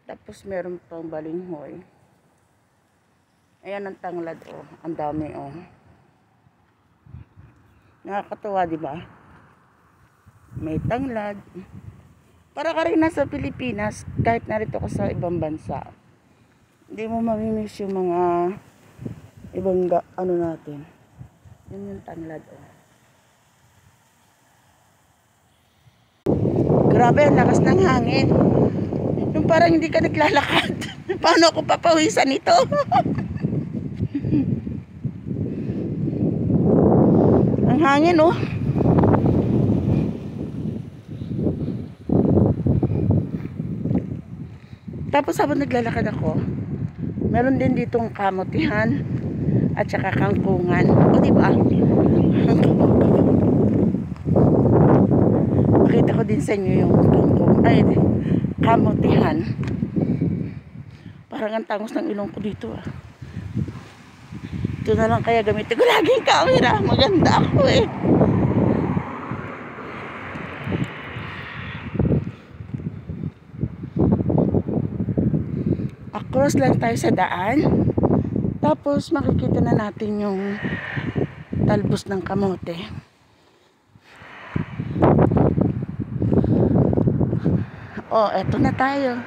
Tapos meron pang balinghoy. Ayan ang tanglad, oh. Ang dami, oh. Nakakatuwa, di ba? May tanglad. Para ka rin nasa Pilipinas, kahit narito ka sa ibang bansa. Hindi mo mamimiss yung mga ibang ano natin. Yun yung tanglad, oh. Grabe, ang lakas ng hangin. Yung parang hindi ka naglalakad. Paano ako papawisan ito? Ang hangin, oh. Tapos habang naglalakad ako, meron din ditong kamutihan at saka kangkungan. O, diba? Makita ko din sa inyo yung kamutihan. Parang ang tangos ng ilong ko dito, ah. Ito na lang kaya gamitin ko laging camera. Maganda ako, eh. Across lang tayo sa daan. Tapos makikita na natin yung talbos ng kamote. Oh, eto na tayo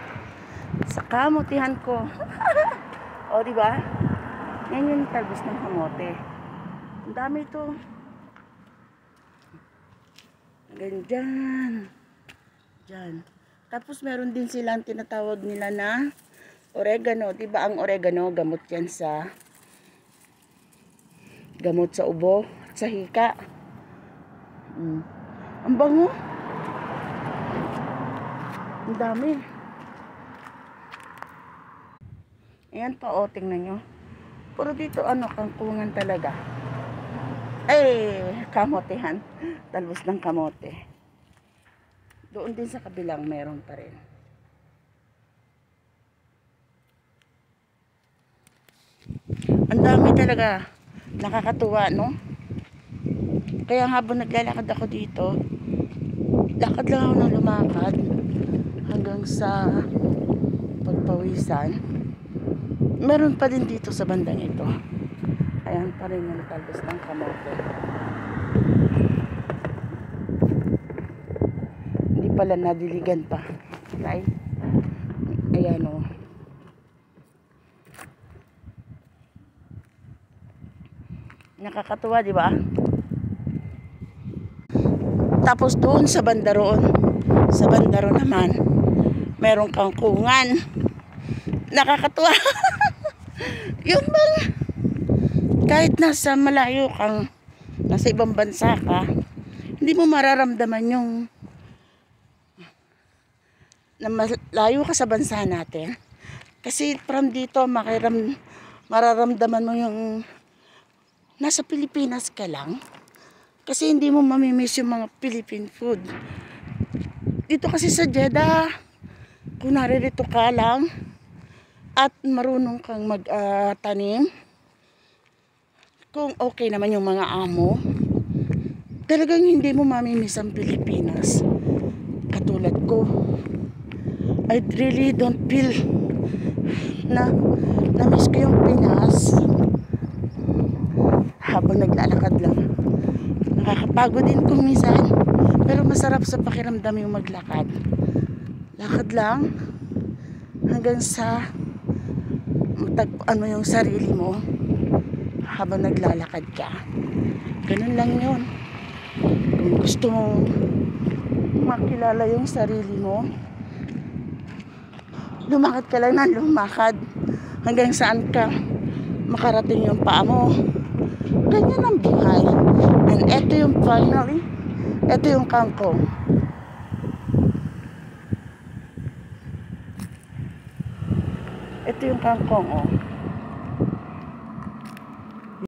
sa kamutihan ko. Oh, di ba? Yan yung talbos ng kamote. Ang dami ito. Ganyan. Diyan. Tapos meron din silang tinatawag nila na oregano. Diba ang oregano, gamot yan sa ubo at sa hika. Ang bango. Ang dami. Ayan pa, o, tingnan nyo. Puro dito, kangkungan talaga. Ay, kamotehan. Talbos ng kamote. Doon din sa kabilang meron pa rin. Ang dami talaga. Nakakatuwa, no? Kaya habang naglalakad ako dito, lakad lang ako ng lumakad hanggang sa pagpawisan. Meron pa din dito sa bandang ito. Ayan pa rin yung talbos ng kamote. Hindi pala nadiligan pa. Right? Ayan, o. Nakakatuwa, di ba? Tapos doon sa bandaron naman, merong kangkungan. Nakakatuwa. Yung bang kahit nasa malayo kang, nasa ibang bansa ka, hindi mo mararamdaman yung na malayo ka sa bansa natin. Kasi from dito mararamdaman mo yung nasa Pilipinas ka lang. Kasi hindi mo mamimiss yung mga Philippine food. Dito kasi sa Jeddah, kung naririto ka lang at marunong kang magtanim, kung okay naman yung mga amo, talagang hindi mo mamimiss ang Pilipinas. Katulad ko, I really don't feel na miss ko yung Pinas habang naglalakad lang. Nakakapagod din kung minsan, pero masarap sa pakiramdam yung maglakad. Lakad lang hanggang sa matagpuan mo yung sarili mo habang naglalakad ka. Ganun lang yun. Kung gusto mong makilala yung sarili mo, lumakad ka lang ng lumakad hanggang saan ka makarating yung paa mo. Ganyan ang buhay. And eto yung finally, eto yung kangkong. Ito yung kangkong, oh.